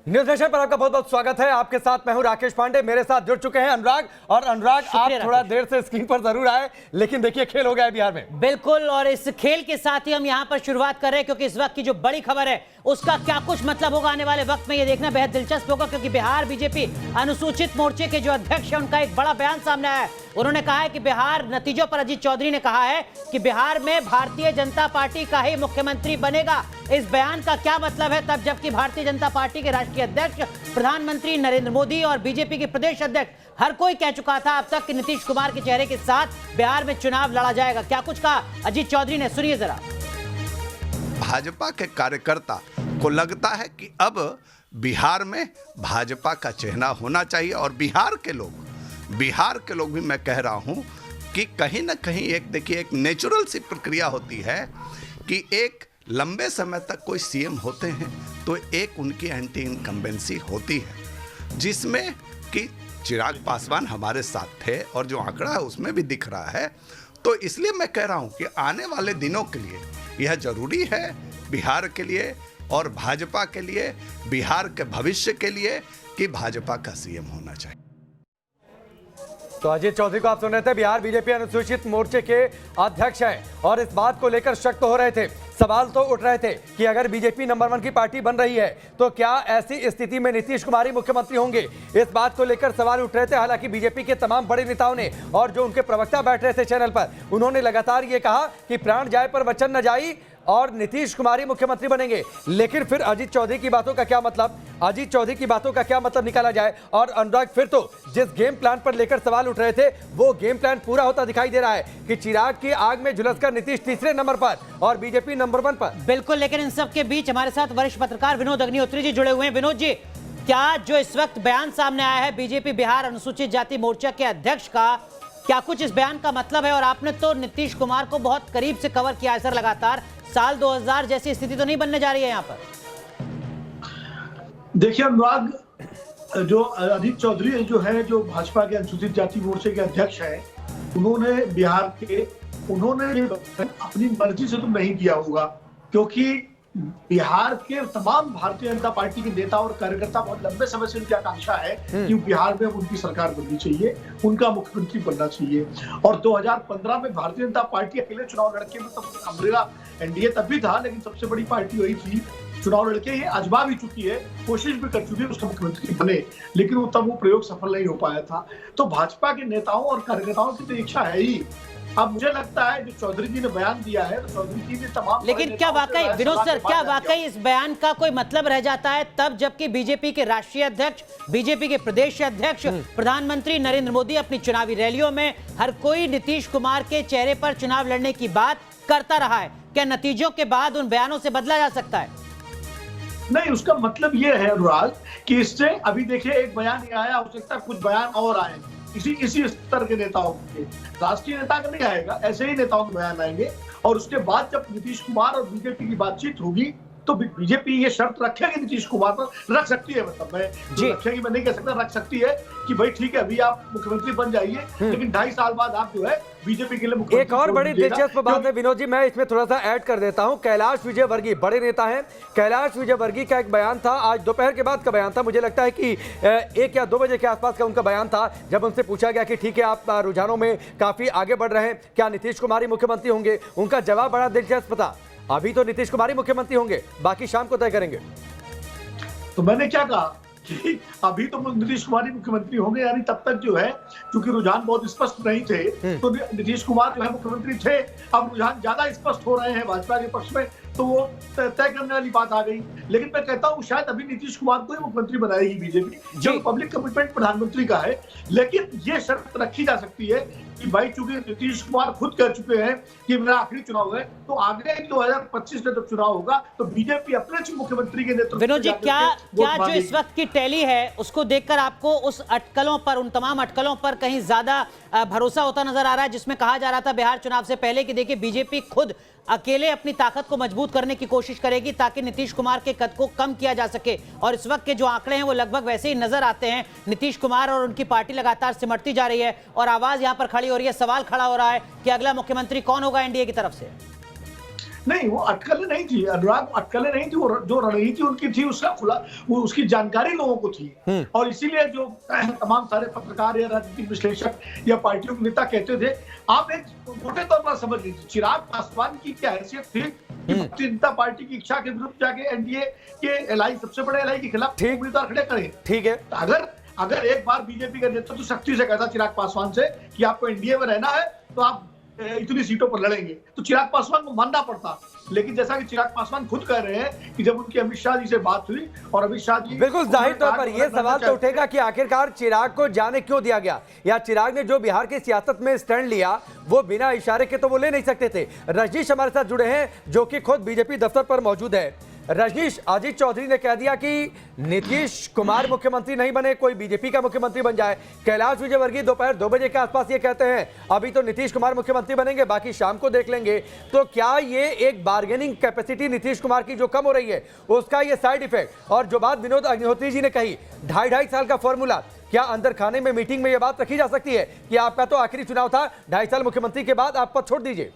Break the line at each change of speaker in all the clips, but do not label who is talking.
News nation पर आपका बहुत बहुत स्वागत है। आपके साथ मैं हूं राकेश पांडे, मेरे साथ जुड़ चुके हैं अनुराग। और अनुराग, आप थोड़ा देर से स्क्रीन पर जरूर आए, लेकिन देखिए खेल हो गया है बिहार में।
बिल्कुल, और इस खेल के साथ ही हम यहां पर शुरुआत कर रहे हैं, क्योंकि इस वक्त की जो बड़ी खबर है उसका क्या कुछ मतलब होगा आने वाले वक्त में, ये देखना बेहद दिलचस्प होगा। क्योंकि बिहार बीजेपी अनुसूचित मोर्चे के जो अध्यक्ष हैं, उनका एक बड़ा बयान सामने आया है। उन्होंने कहा है कि बिहार नतीजों पर अजीत चौधरी ने कहा है कि बिहार में भारतीय जनता पार्टी का ही मुख्यमंत्री बनेगा। इस बयान का क्या मतलब है, तब जबकि भारतीय जनता पार्टी के राष्ट्रीय अध्यक्ष प्रधानमंत्री नरेंद्र मोदी और बीजेपी के प्रदेश अध्यक्ष हर कोई कह चुका था अब तक कि नीतीश कुमार के चेहरे के साथ बिहार में चुनाव लड़ा जाएगा। क्या कुछ कहा अजीत चौधरी ने, सुनिए जरा।
भाजपा के कार्यकर्ता को लगता है कि अब बिहार में भाजपा का चेहरा होना चाहिए, और बिहार के लोग भी मैं कह रहा हूं कि कहीं ना कहीं एक देखिए एक नेचुरल सी प्रक्रिया होती है कि एक लंबे समय तक कोई सीएम होते हैं तो एक उनकी एंटी इनकम्बेंसी होती है, जिसमें कि चिराग पासवान हमारे साथ थे और जो आंकड़ा है उसमें भी दिख रहा है। तो इसलिए मैं कह रहा हूं कि आने वाले दिनों के लिए यह जरूरी है, बिहार के लिए और भाजपा के लिए, बिहार के भविष्य के लिए, कि भाजपा का सीएम होना चाहिए।
तो अजीत चौधरी को आप सुन रहे थे, बिहार बीजेपी अनुसूचित मोर्चे के अध्यक्ष हैं, और इस बात को लेकर शक तो हो रहे थे, सवाल तो उठ रहे थे कि अगर बीजेपी नंबर 1 की पार्टी बन रही है तो क्या ऐसी स्थिति में नीतीश कुमार ही मुख्यमंत्री होंगे। इस बात को लेकर सवाल उठ रहे थे। हालांकि बीजेपी के तमाम बड़े नेताओं ने और जो उनके प्रवक्ता बैठ रहे थे चैनल पर, उन्होंने लगातार ये कहा कि प्राण जाए पर वचन न जाई और नीतीश कुमार ही मुख्यमंत्री बनेंगे। लेकिन फिर अजीत चौधरी की बातों का क्या मतलब, निकाला जाए। और अनुराग, फिर तो जिस गेम प्लान पर लेकर सवाल उठ रहे थे वो गेम प्लान पूरा होता दिखाई दे रहा है कि चिराग की आग में झुलसकर नीतीश तीसरे नंबर पर और बीजेपी नंबर 1 पर।
बिल्कुल, लेकिन इन सब के बीच हमारे साथ वरिष्ठ पत्रकार विनोद अग्निहोत्री जी जुड़े हुए हैं। विनोद जी, क्या जो इस वक्त बयान सामने आया है बीजेपी बिहार अनुसूचित जाति मोर्चा के अध्यक्ष का, क्या कुछ इस बयान का मतलब है? और आपने तो नीतीश कुमार को बहुत करीब से कवर किया है सर लगातार, साल 2000 जैसी स्थिति तो नहीं बनने जा रही है यहाँ पर।
देखिए अनुराग, जो अजीत चौधरी जो है, जो भाजपा के अनुसूचित जाति मोर्चे के अध्यक्ष हैं, उन्होंने बिहार के अपनी मर्जी से तो नहीं किया होगा, क्योंकि बिहार के तमाम भारतीय जनता पार्टी के नेता और कार्यकर्ता बहुत लंबे समय से उनकी आकांक्षा है कि बिहार में उनकी सरकार बननी चाहिए, उनका मुख्यमंत्री बनना चाहिए। और 2015 में भारतीय जनता पार्टी अकेले चुनाव लड़के, मतलब अम्ब्रेला एनडीए तब भी था, लेकिन सबसे बड़ी पार्टी वही थी, चुनाव लड़के ये आजमा भी चुकी है, कोशिश भी कर चुकी है उसका मुख्यमंत्री बने, लेकिन वो प्रयोग सफल नहीं हो पाया था। तो भाजपा के नेताओं और कार्यकर्ताओं की तो इच्छा है ही। अब मुझे लगता है जो चौधरी जी ने बयान दिया है, तो चौधरी जी ने तमाम,
लेकिन क्या वाकई विनोद सर, क्या वाकई इस बयान का कोई मतलब रह जाता है तब जबकि बीजेपी के राष्ट्रीय अध्यक्ष, बीजेपी के प्रदेश अध्यक्ष, प्रधानमंत्री नरेंद्र मोदी अपनी चुनावी रैलियों में हर कोई नीतीश कुमार के चेहरे पर चुनाव लड़ने की बात करता रहा है। क्या नतीजों के बाद उन बयानों से बदला जा सकता है?
नहीं, उसका मतलब ये है अनुराग कि इससे अभी देखिए एक बयान ही आया, हो सकता है कुछ बयान और आए इसी स्तर के नेताओं के, राष्ट्रीय नेता का नहीं आएगा, ऐसे ही नेताओं के बयान आएंगे। और उसके बाद जब नीतीश कुमार और बीजेपी की बातचीत होगी तो बीजेपी ये शर्त रखेगी नीतीश कुमार पर, रख सकती है, मतलब मैं रखेगी मैं नहीं कह सकता, रख सकती है कि भाई ठीक है अभी आप मुख्यमंत्री बन जाइए, लेकिन 2.5 साल बाद आप जो है बीजेपी के लिए मुख्यमंत्री।
एक और बड़ी दिलचस्प बात है विनोद जी, मैं इसमें थोड़ा सा ऐड कर देता हूं। कैलाश विजयवर्गीय बड़े नेता हैं, कैलाश विजयवर्गीय का एक बयान था, आज दोपहर के बाद का बयान था, मुझे लगता है कि 1 या 2 बजे के आसपास का उनका बयान था, जब उनसे पूछा गया कि ठीक है आप रुझानों में काफी आगे बढ़ रहे हैं, क्या नीतीश कुमार ही मुख्यमंत्री होंगे। उनका जवाब बड़ा दिलचस्प था, अभी तो नीतीश कुमार ही मुख्यमंत्री होंगे, बाकी शाम को तय करेंगे।
तो मैंने क्या कहा कि अभी तो नीतीश कुमार ही मुख्यमंत्री होंगे, यानी तब तक जो है क्योंकि रुझान बहुत स्पष्ट नहीं थे तो नीतीश कुमार जो है मुख्यमंत्री थे। अब रुझान ज्यादा स्पष्ट हो रहे हैं भाजपा के पक्ष में, तो वो तय करने वाली बात आ गई। लेकिन मैं कहता हूँ शायद अभी नीतीश कुमार को ही मुख्यमंत्री बनाएगी बीजेपी, जो पब्लिक कमिटमेंट प्रधानमंत्री का है। लेकिन ये शर्त रखी जा सकती है कि भाई चूंकि नीतीश कुमार खुद कह चुके हैं कि मेरा आखिरी चुनाव है, तो आगे 2025 में जब चुनाव होगा तो बीजेपी अपने मुख्यमंत्री के नेतृत्व।
विनोद जी, क्या जो इस वक्त की टैली है उसको देखकर आपको उस अटकलों पर, उन तमाम अटकलों पर कहीं ज्यादा भरोसा होता नजर आ रहा है, जिसमें कहा जा रहा था बिहार चुनाव से पहले कि देखिए बीजेपी खुद अकेले अपनी ताकत को मजबूत करने की कोशिश करेगी ताकि नीतीश कुमार के कद को कम किया जा सके, और इस वक्त के जो आंकड़े हैं वो लगभग वैसे ही नजर आते हैं। नीतीश कुमार और उनकी पार्टी लगातार सिमटती जा रही है और आवाज यहां पर खड़ी हो रही है, सवाल खड़ा हो रहा है कि अगला मुख्यमंत्री कौन होगा एनडीए की तरफ से।
नहीं, वो अटकलें नहीं थी अनुराग, अटकलें नहीं थी, वो जो रणनीति उनकी थी उसका वो उसकी जानकारी लोगों को थी। और इसीलिए जो तमाम सारे पत्रकार या राजनीतिक विश्लेषक या पार्टियों के नेता कहते थे, आप एक मोटे तौर पर समझ लीजिए चिराग पासवान की क्या हैसियत थी कि भारतीय जनता पार्टी की इच्छा के विरुद्ध जाके एनडीए के एलआई, सबसे बड़े एलआई के खिलाफ उम्मीदवार खड़े करें।
ठीक है,
अगर एक बार बीजेपी का नेतृत्व शक्ति से कहता चिराग पासवान से कि आपको एनडीए में रहना है तो आप इतनी सीटों पर लड़ेंगे, तो चिराग पासवान को मानना पड़ता। लेकिन जैसा कि चिराग पासवान खुद कह रहे हैं कि जब उनकी अमित शाह जी से बात हुई और अमित शाह जी,
बिल्कुल जाहिर तौर पर यह सवाल तो उठेगा कि आखिरकार चिराग को जाने क्यों दिया गया, या चिराग ने जो बिहार की सियासत में स्टैंड लिया वो बिना इशारे के तो वो ले नहीं सकते थे। रजनीश हमारे साथ जुड़े हैं जो कि खुद बीजेपी दफ्तर पर मौजूद है। रजनीश, अजीत चौधरी ने कह दिया कि नीतीश कुमार मुख्यमंत्री नहीं बने, कोई बीजेपी का मुख्यमंत्री बन जाए। कैलाश विजयवर्गीय दोपहर 2 बजे के आसपास ये कहते हैं अभी तो नीतीश कुमार मुख्यमंत्री बनेंगे, बाकी शाम को देख लेंगे। तो क्या ये एक बार्गेनिंग कैपेसिटी नीतीश कुमार की जो कम हो रही है उसका ये साइड इफेक्ट, और जो बात विनोद अग्निहोत्री जी ने कही 2.5 साल का फॉर्मूला, क्या अंदर खाने में मीटिंग में यह बात रखी जा सकती है कि आपका तो आखिरी चुनाव था, 2.5 साल मुख्यमंत्री के बाद आप पद छोड़ दीजिए?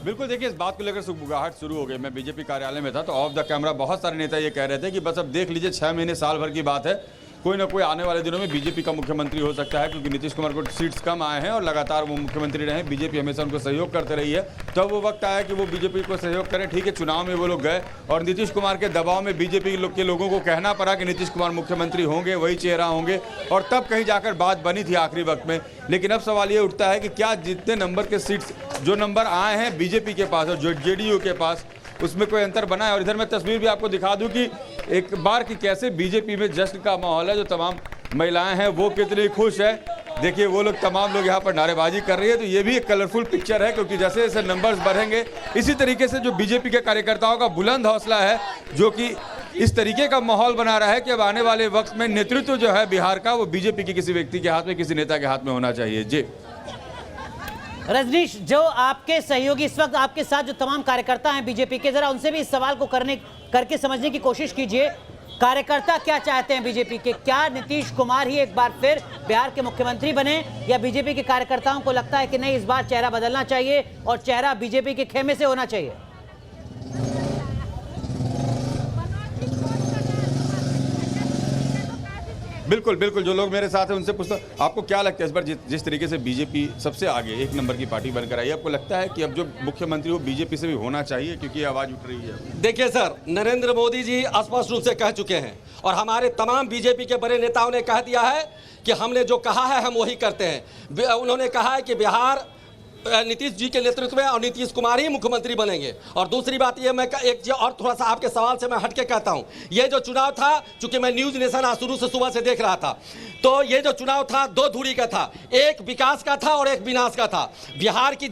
बिल्कुल, देखिए इस बात को लेकर सुगबुगाहट शुरू हो गई। मैं बीजेपी कार्यालय में था तो ऑफ द कैमरा बहुत सारे नेता ये कह रहे थे कि बस अब देख लीजिए 6 महीने साल भर की बात है, कोई ना कोई आने वाले दिनों में बीजेपी का मुख्यमंत्री हो सकता है, क्योंकि नीतीश कुमार को सीट्स कम आए हैं और लगातार वो मुख्यमंत्री रहे, बीजेपी हमेशा उनको सहयोग करते रही है। तो वो वक्त आया कि वो बीजेपी को सहयोग करें। ठीक है, चुनाव में वो लोग गए और नीतीश कुमार के दबाव में बीजेपी के लोगों को कहना पड़ा कि नीतीश कुमार मुख्यमंत्री होंगे, वही चेहरा होंगे, और तब कहीं जाकर बात बनी थी आखिरी वक्त में। लेकिन अब सवाल ये उठता है कि क्या जितने नंबर के सीट्स जो नंबर आए हैं बीजेपी के पास और जो जेडीयू के पास, उसमें कोई अंतर बना है? और इधर मैं तस्वीर भी आपको दिखा दूं कि एक बार की कैसे बीजेपी में जश्न का माहौल है। जो तमाम महिलाएं हैं वो कितनी खुश है, देखिए वो लोग, तमाम लोग यहाँ पर नारेबाजी कर रही है। तो ये भी एक कलरफुल पिक्चर है, क्योंकि जैसे जैसे नंबर्स बढ़ेंगे इसी तरीके से जो बीजेपी के कार्यकर्ताओं का बुलंद हौसला है, जो कि इस तरीके का माहौल बना रहा है कि अब आने वाले वक्त में नेतृत्व जो है बिहार का वो बीजेपी के किसी व्यक्ति के हाथ में, किसी नेता के हाथ में होना चाहिए। जी
रजनीश, जो आपके सहयोगी इस वक्त आपके साथ जो तमाम कार्यकर्ता हैं बीजेपी के, जरा उनसे भी इस सवाल को करके समझने की कोशिश कीजिए। कार्यकर्ता क्या चाहते हैं बीजेपी के? क्या नीतीश कुमार ही एक बार फिर बिहार के मुख्यमंत्री बने, या बीजेपी के कार्यकर्ताओं को लगता है कि नहीं, इस बार चेहरा बदलना चाहिए और चेहरा बीजेपी के खेमे से होना चाहिए?
बिल्कुल बिल्कुल, जो लोग मेरे साथ हैं उनसे पूछता हूं, आपको क्या लगता है इस बार जिस तरीके से बीजेपी सबसे आगे 1 नंबर की पार्टी बनकर आई, आपको लगता है कि अब जो मुख्यमंत्री वो बीजेपी से भी होना चाहिए, क्योंकि ये आवाज़ उठ रही है?
देखिए सर, नरेंद्र मोदी जी स्पष्ट रूप से कह चुके हैं और हमारे तमाम बीजेपी के बड़े नेताओं ने कह दिया है कि हमने जो कहा है हम वही करते हैं। उन्होंने कहा है कि बिहार नीतीश जी के नेतृत्व में और नीतीश कुमार ही मुख्यमंत्री बनेंगे। और दूसरी बात ये, मैं एक और थोड़ा सा आपके सवाल से मैं हटके कहता हूं, ये जो चुनाव था, चूंकि मैं न्यूज नेशन आज शुरू से सुबह से देख रहा था, तो ये जो चुनाव था 2 धुरी का था, एक विकास का था और एक विनाश का था। बिहार की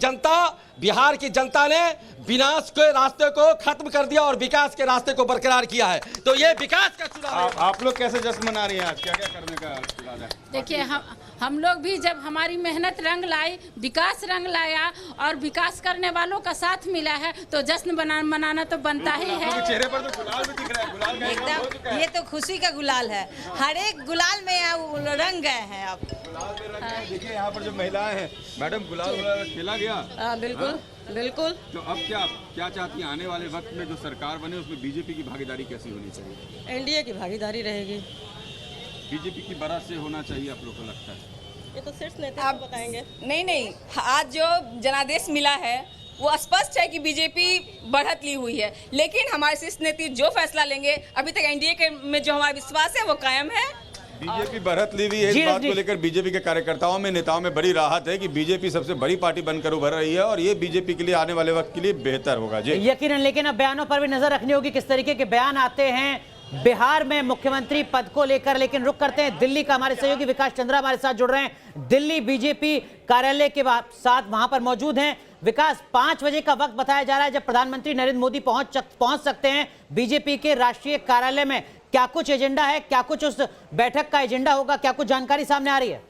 जनता ने विनाश के रास्ते को खत्म कर दिया और विकास के रास्ते को बरकरार किया है। तो ये विकास का चुनाव है।
आप लोग कैसे जश्न मना रही हैं आज, क्या क्या करने का प्लान है?
देखिए, हम लोग भी जब हमारी मेहनत रंग लाई, विकास रंग लाया और विकास करने वालों का साथ मिला है, तो जश्न मनाना तो बनता ही है।
चेहरे पर तो गुलाल भी दिख रहा है, गुलाल का
एकदम, ये तो खुशी का गुलाल है, हर एक गुलाल में रंग गए हैं आप।
देखिए यहाँ पर जो महिलाएं हैं, मैडम गुलाल खेला गया।
बिल्कुल बिल्कुल।
तो अब क्या चाहती हैं आने वाले वक्त में जो सरकार बने उसमें बीजेपी की भागीदारी कैसी होनी चाहिए?
एनडीए की भागीदारी रहेगी।
बीजेपी की बरस से होना चाहिए, आप लोग को लगता है?
ये तो सिर्फ नेता आप बताएंगे। नहीं, आज जो जनादेश मिला है वो स्पष्ट है कि बीजेपी बढ़त ली हुई है, लेकिन हमारे शीर्ष नेता जो फैसला लेंगे, अभी तक एनडीए के में जो हमारा विश्वास है वो कायम है।
बीजेपी बढ़त ली हुई है, इस बात को लेकर बीजेपी के कार्यकर्ताओं में, नेताओं में बड़ी राहत है कि बीजेपी सबसे बड़ी पार्टी बनकर उभर रही है और ये बीजेपी के लिए आने वाले वक्त के लिए बेहतर होगा। जी
यकीनन, लेकिन अब बयानों पर भी नजर रखनी होगी, किस तरीके के बयान आते हैं बिहार में मुख्यमंत्री पद को लेकर। लेकिन रुक करते हैं दिल्ली का, हमारे सहयोगी विकास चंद्रा हमारे साथ जुड़ रहे हैं दिल्ली बीजेपी कार्यालय के साथ, वहां पर मौजूद हैं। विकास, 5 बजे का वक्त बताया जा रहा है जब प्रधानमंत्री नरेंद्र मोदी पहुंच सकते हैं बीजेपी के राष्ट्रीय कार्यालय में। क्या कुछ एजेंडा है, क्या कुछ उस बैठक का एजेंडा होगा, क्या कुछ जानकारी सामने आ रही है?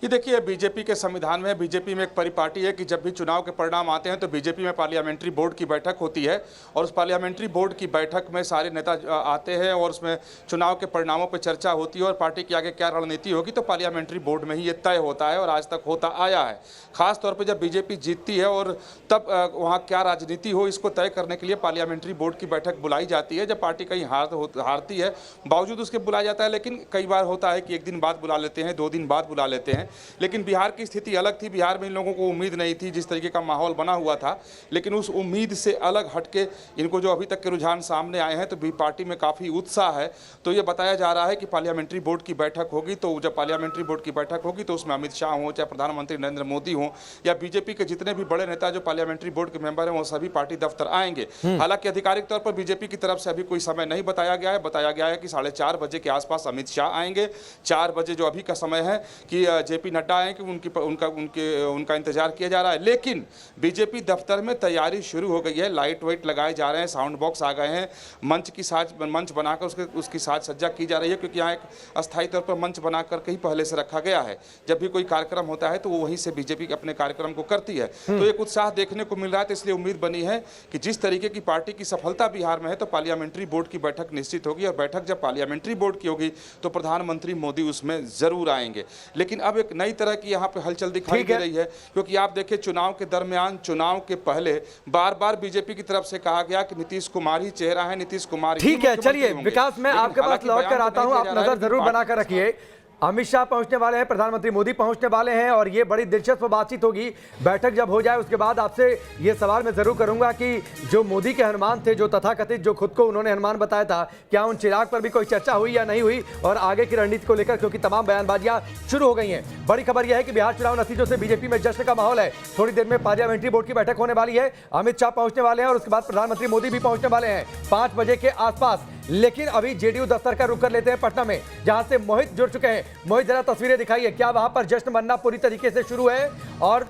ये देखिए, बीजेपी के संविधान में, बीजेपी में एक परिपाटी है कि जब भी चुनाव के परिणाम आते हैं तो बीजेपी में पार्लियामेंट्री बोर्ड की बैठक होती है और उस पार्लियामेंट्री बोर्ड की बैठक में सारे नेता आते हैं और उसमें चुनाव के परिणामों पर चर्चा होती है और पार्टी की आगे क्या रणनीति होगी तो पार्लियामेंट्री बोर्ड में ही ये तय होता है और आज तक होता आया है। खास तौर पर जब बीजेपी जीतती है और तब वहाँ क्या राजनीति हो इसको तय करने के लिए पार्लियामेंट्री बोर्ड की बैठक बुलाई जाती है। जब पार्टी कहीं हारती है बावजूद उसके बुलाया जाता है, लेकिन कई बार होता है कि एक दिन बाद बुला लेते हैं, 2 दिन बाद बुला लेते हैं। लेकिन बिहार की स्थिति अलग थी। बिहार में इन लोगों को उम्मीद नहीं थी, जिस तरीके का माहौल बना हुआ था, लेकिन उस उम्मीद से अलग हटके इनको जो अभी तक के रुझान सामने आए हैं तो भी पार्टी में काफ़ी उत्साह है। तो ये बताया जा रहा है कि पार्लियामेंट्री बोर्ड की बैठक होगी, तो जब पार्लियामेंट्री बोर्ड की बैठक होगी तो उसमें अमित शाह हो, चाहे प्रधानमंत्री नरेंद्र मोदी हो या बीजेपी के जितने भी बड़े नेता जो पार्लियामेंट्री बोर्ड के मेंबर हैं वो सभी पार्टी दफ्तर आएंगे। हालांकि आधिकारिक तौर पर बीजेपी की तरफ से अभी कोई समय नहीं बताया गया है। बताया गया है कि 4:30 बजे के आसपास अमित शाह आएंगे। 4 बजे जो अभी का समय है कि जेपी नड्डा आएंगे, उनका इंतजार किया जा रहा है। लेकिन बीजेपी दफ्तर में तैयारी शुरू हो गई है। लाइट वाइट लगाए जा रहे हैं, साउंड बॉक्स आ गए हैं, मंच बनाकर उसकी साज सज्जा की जा रही है, क्योंकि यहाँ एक अस्थायी तौर पर मंच बनाकर के ही पहले से रखा गया है। जब भी कोई कार्यक्रम होता है तो वो वहीं से बीजेपी अपने कार्यक्रम को करती है। तो एक उत्साह देखने को मिल रहा है। तो इसलिए उम्मीद बनी है कि जिस तरीके की पार्टी की सफलता बिहार में है तो पार्लियामेंट्री बोर्ड की बैठक निश्चित होगी और बैठक जब पार्लियामेंट्री बोर्ड की होगी तो प्रधानमंत्री मोदी उसमें जरूर आएंगे। लेकिन अब एक नई तरह की यहाँ पे हलचल दिखाई दे रही है, क्योंकि आप देखिए चुनाव के दरमियान, चुनाव के पहले बार बार बीजेपी की तरफ से कहा गया कि नीतीश कुमार ही चेहरा है, नीतीश कुमार।
ठीक है, चलिए विकास, मैं आपके पास लौट कर आता हूं, आप नजर जरूर बनाकर रखिए। अमित शाह पहुंचने वाले हैं, प्रधानमंत्री मोदी पहुंचने वाले हैं और ये बड़ी दिलचस्प बातचीत होगी। बैठक जब हो जाए उसके बाद आपसे ये सवाल मैं जरूर करूंगा कि जो मोदी के हनुमान थे, जो तथाकथित जो खुद को उन्होंने हनुमान बताया था, क्या उन चिराग पर भी कोई चर्चा हुई या नहीं हुई और आगे की रणनीति को लेकर, क्योंकि तमाम बयानबाजियां शुरू हो गई हैं। बड़ी खबर यह है कि बिहार चुनाव नतीजों से बीजेपी में जश्न का माहौल है। थोड़ी देर में पार्लियामेंट्री बोर्ड की बैठक होने वाली है, अमित शाह पहुंचने वाले हैं और उसके बाद प्रधानमंत्री मोदी भी पहुंचने वाले हैं 5 बजे के आसपास। लेकिन अभी जेडीयू दफ्तर का रुख कर लेते हैं पटना में, जहां से मोहित जुड़ चुके हैं। मोहित, जरा तस्वीरें दिखाइए, क्या वहां पर जश्न मनना पूरी तरीके से शुरू है? और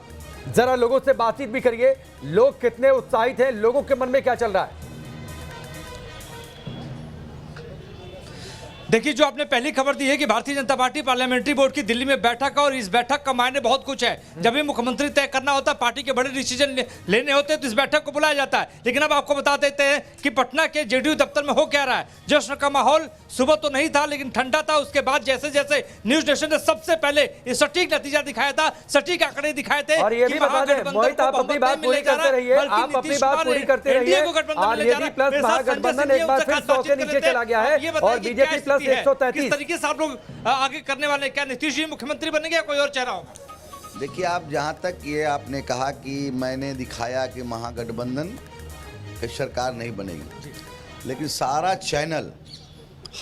जरा लोगों से बातचीत भी करिए, लोग कितने उत्साहित हैं, लोगों के मन में क्या चल रहा है?
देखिए, जो आपने पहली खबर दी है कि Bharatiya Janata party parliamentary board की दिल्ली में बैठक है और इस बैठक का मायने बहुत कुछ है। जब भी मुख्यमंत्री तय करना होता है, पार्टी के बड़े डिसीजन लेने होते हैं तो इस बैठक को बुलाया जाता है। लेकिन अब आपको बता देते हैं कि पटना के जेडीयू दफ्तर में हो क्या रहा है। जश्न का माहौल सुबह तो नहीं था लेकिन ठंडा था। उसके बाद जैसे जैसे न्यूज नेशन ने सबसे पहले सटीक नतीजा दिखाया था, सटीक आंकड़े दिखाए थे।
और ये भी बता दें मोहित, आप अपनी बात पूरी करते रहिए, आप अपनी बात पूरी करते रहिए। आरजेडी प्लस महागठबंधन एक बार फिर 100 से नीचे चला गया है और बीजेपी प्लस 133।
तरीके से आप लोग आगे करने वाले, क्या नीतीश जी मुख्यमंत्री बनेंगे या कोई और चेहरा होगा?
देखिए, आप जहां तक ये आपने कहा कि मैंने दिखाया कि महागठबंधन की सरकार नहीं बनेगी, लेकिन सारा चैनल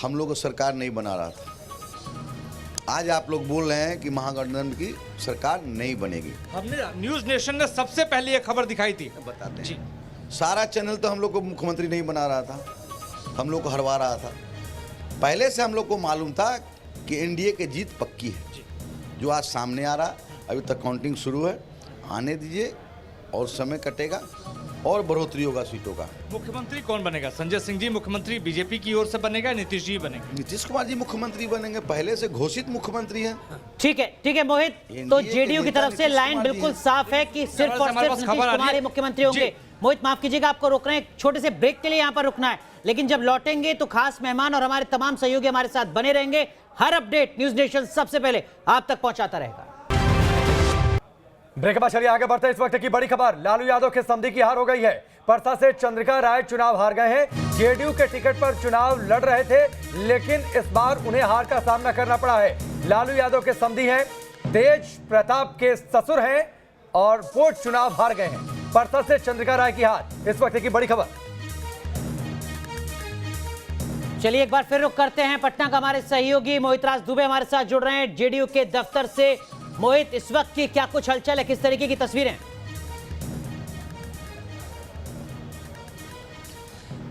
हम लोग सरकार नहीं बना रहा था। आज आप लोग बोल रहे हैं कि महागठबंधन की सरकार नहीं बनेगी।
हमने न्यूज नेशन ने सबसे पहले ये खबर दिखाई थी।
बताते हैं, सारा चैनल तो हम लोग को मुख्यमंत्री नहीं बना रहा था, हम लोग को हरवा रहा था। पहले से हम लोग को मालूम था कि एनडीए की जीत पक्की है। जो आज सामने आ रहा, अभी तक काउंटिंग शुरू है, आने दीजिए और समय कटेगा और बढ़ोतरी होगा सीटों का।
मुख्यमंत्री कौन बनेगा? संजय सिंह जी मुख्यमंत्री बीजेपी की ओर से बनेगा, नीतीश जी बनेंगे?
नीतीश कुमार जी मुख्यमंत्री बनेंगे, पहले से घोषित मुख्यमंत्री हैं।
ठीक है मोहित, तो जेडीयू की तरफ से लाइन बिल्कुल साफ है कि सिर्फ और सिर्फ नीतीश कुमार ही मुख्यमंत्री होंगे। मोहित, माफ कीजिएगा, आपको रोक रहे हैं, छोटे से ब्रेक के लिए यहाँ पर रुकना है, लेकिन जब लौटेंगे तो खास मेहमान और हमारे तमाम सहयोगी हमारे साथ बने रहेंगे। हर अपडेट न्यूज नेशन सबसे पहले आप तक पहुंचाता रहेगा।
ब्रेक के बाद चलिए आगे बढ़ते हैं। इस वक्त की बड़ी खबर, लालू यादव के समधी की हार हो गई है। परसा से चंद्रिका राय चुनाव हार गए हैं। जेडीयू के टिकट पर चुनाव लड़ रहे थे, लेकिन इस बार उन्हें हार का सामना करना पड़ा है। लालू यादव के समधी हैं, तेज प्रताप के ससुर हैं और वो चुनाव हार गए हैं। परसा से चंद्रिका राय की हार, इस वक्त की बड़ी खबर।
चलिए एक बार फिर रुक करते हैं पटना का। हमारे सहयोगी मोहित राज दुबे हमारे साथ जुड़ रहे हैं जेडीयू के दफ्तर से। मोहित, इस वक्त की क्या कुछ हलचल है, किस तरीके की तस्वीरें?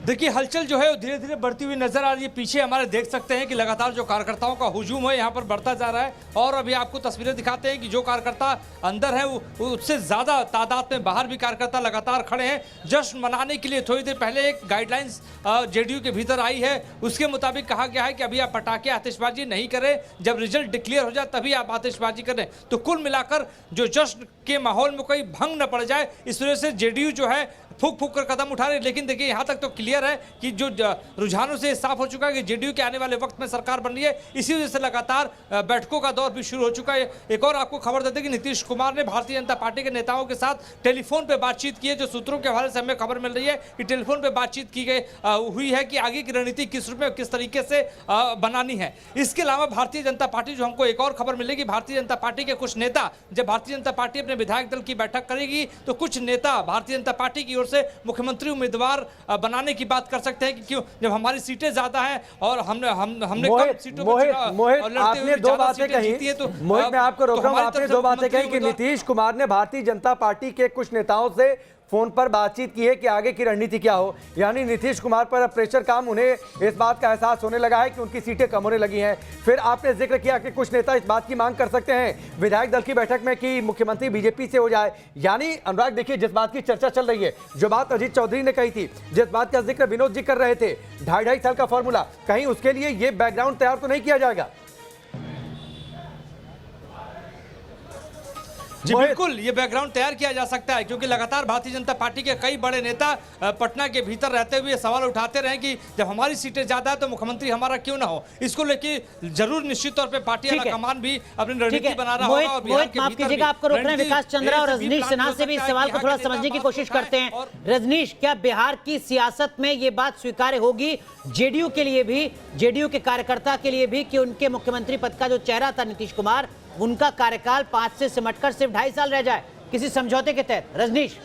देखिए हलचल जो है वो धीरे धीरे बढ़ती हुई नजर आ रही है। पीछे हमारे देख सकते हैं कि लगातार जो कार्यकर्ताओं का हुजूम है यहाँ पर बढ़ता जा रहा है और अभी आपको तस्वीरें दिखाते हैं कि जो कार्यकर्ता अंदर है वो उससे ज्यादा तादाद में बाहर भी कार्यकर्ता लगातार खड़े हैं। जश्न मनाने के लिए थोड़ी देर पहले एक गाइडलाइंस जेडीयू के भीतर आई है, उसके मुताबिक कहा गया है कि अभी आप पटाखे आतिशबाजी नहीं करें, जब रिजल्ट डिक्लेयर हो जाए तभी आप आतिशबाजी करें। तो कुल मिलाकर जो जश्न के माहौल में कोई भंग न पड़ जाए इस वजह से जेडीयू जो है फूक फूक कर कदम उठा रहे। लेकिन देखिए यहाँ तक तो क्लियर है कि जो रुझानों से साफ हो चुका है कि जेडीयू के आने वाले वक्त में सरकार बन रही है। इसी वजह से लगातार बैठकों का दौर भी शुरू हो चुका है। एक और आपको खबर देते हैं कि नीतीश कुमार ने भारतीय जनता पार्टी के नेताओं के साथ टेलीफोन पे बातचीत की है। जो सूत्रों के हवाले से हमें खबर मिल रही है कि टेलीफोन पे बातचीत की हुई है कि आगे की रणनीति किस रूप में किस तरीके से बनानी है। इसके अलावा भारतीय जनता पार्टी जो हमको एक और खबर मिलेगी, भारतीय जनता पार्टी के कुछ नेता, जब भारतीय जनता पार्टी अपने विधायक दल की बैठक करेगी तो कुछ नेता भारतीय जनता पार्टी की ओर से मुख्यमंत्री उम्मीदवार बनाने की बात कर सकते हैं कि क्यों, जब हमारी सीटें ज्यादा हैं और हमने कम सीटों पर
मोहित आपने दो बातें कही, तो मोहित मैं आपको रोक रहा हूं। आपने दो बातें कही कि नीतीश कुमार ने भारतीय जनता पार्टी के कुछ नेताओं से फोन पर बातचीत की है कि आगे की रणनीति क्या हो, यानी नीतीश कुमार पर अब प्रेशर काम, उन्हें इस बात का एहसास होने लगा है कि उनकी सीटें कम होने लगी हैं। फिर आपने जिक्र किया कि कुछ नेता इस बात की मांग कर सकते हैं विधायक दल की बैठक में कि मुख्यमंत्री बीजेपी से हो जाए। यानी अनुराग देखिए, जिस बात की चर्चा चल रही है, जो बात अजीत चौधरी ने कही थी, जिस बात का जिक्र विनोद जी कर रहे थे, 2.5 साल का फॉर्मूला, कहीं उसके लिए ये बैकग्राउंड तैयार तो नहीं किया जाएगा?
जी बिल्कुल, ये बैकग्राउंड तैयार किया जा सकता है क्योंकि लगातार भारतीय जनता पार्टी के कई बड़े नेता पटना के भीतर रहते हुए सवाल उठाते रहे कि जब हमारी सीटें ज्यादा है तो मुख्यमंत्री हमारा क्यों ना हो। इसको लेके जरूर निश्चित तौर पे पार्टी वाला कमान भी अपनी रणनीति बना रहा होगा।
मोहित माफ कीजिएगा, आपको रोक रहे हैं। विकास चंद्रा और रजनीश सिन्हा से भी इस सवाल को थोड़ा समझने की कोशिश करते हैं। रजनीश, क्या बिहार की सियासत में ये बात स्वीकार्य होगी जेडीयू के लिए भी, जेडीयू के कार्यकर्ता के लिए भी, कि उनके मुख्यमंत्री पद का जो चेहरा था नीतीश कुमार, उनका कार्यकाल 5 से सिमटकर सिर्फ 2.5 साल रह जाए किसी समझौते के तहत? रजनीश,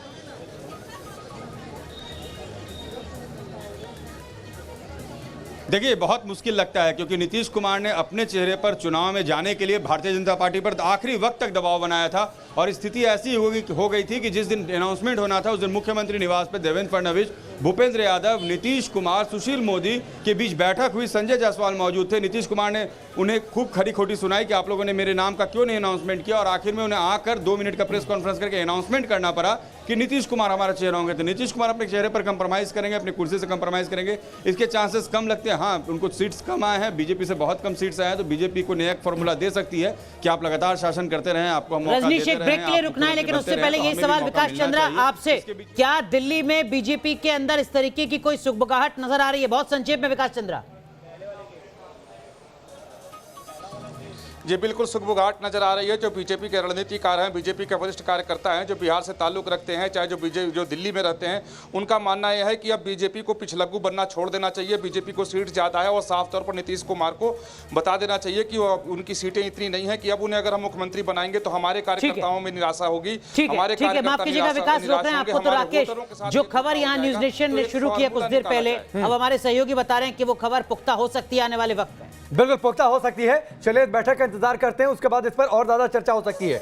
देखिए बहुत मुश्किल लगता है क्योंकि नीतीश कुमार ने अपने चेहरे पर चुनाव में जाने के लिए भारतीय जनता पार्टी पर आखिरी वक्त तक दबाव बनाया था और स्थिति ऐसी हो गई थी कि जिस दिन अनाउंसमेंट होना था उस दिन मुख्यमंत्री निवास पर देवेंद्र फडणवीस, भूपेंद्र यादव, नीतीश कुमार, सुशील मोदी के बीच बैठक हुई। संजय जायसवाल मौजूद थे। नीतीश कुमार ने उन्हें खूब खरी खोटी सुनाई कि आप लोगों ने मेरे नाम का क्यों नहीं अनाउंसमेंट किया और आखिर में उन्हें आकर 2 मिनट का प्रेस कॉन्फ्रेंस करके अनाउंसमेंट करना पड़ा कि नीतीश कुमार हमारा चेहरा होंगे। तो नीतीश कुमार अपने चेहरे पर कंप्रोमाइज़ करेंगे, अपनी कुर्सी से कंप्रोमाइज़ करेंगे, इसके चांसेस कम लगते हैं। हाँ, उनको सीट्स कम आए हैं, बीजेपी से बहुत कम सीट्स आए हैं, तो बीजेपी को नया फॉर्मूला दे सकती है कि आप लगातार शासन करते रहें, आपको मौका
रजनीश,
देते
एक ब्रेक के लिए रुकना है, लेकिन उससे पहले यही सवाल विकास चंद्रा आपसे, क्या दिल्ली में बीजेपी के अंदर इस तरीके की कोई सुगबुगाहट नजर आ रही है? बहुत संक्षेप में विकास चंद्रा।
जी बिल्कुल सुगबुगाहट नजर आ रही है। जो बीजेपी के रणनीतिकार हैं, बीजेपी के वरिष्ठ कार्यकर्ता हैं जो बिहार से ताल्लुक रखते हैं, चाहे जो दिल्ली में रहते हैं, उनका मानना यह है कि अब बीजेपी को पिछलग्गू बनना छोड़ देना चाहिए। बीजेपी को सीट ज़्यादा है और साफ तौर पर नीतीश कुमार को बता देना चाहिए कि उनकी सीटें इतनी नहीं है कि अब उन्हें अगर हम मुख्यमंत्री बनाएंगे तो हमारे कार्यकर्ताओं में निराशा होगी।
हमारे माफ कीजिएगा विकास, रोक रहे हैं आपको। तो राकेश, जो खबर यहाँ न्यूज नेशन ने शुरू की है कुछ देर पहले, अब हमारे सहयोगी बता रहे हैं कि वो खबर पुख्ता हो सकती है आने वाले वक्त में।
बिल्कुल पुख्ता हो सकती है। चलिए बैठक का इंतजार करते हैं, उसके बाद इस पर और ज्यादा चर्चा हो सकती है।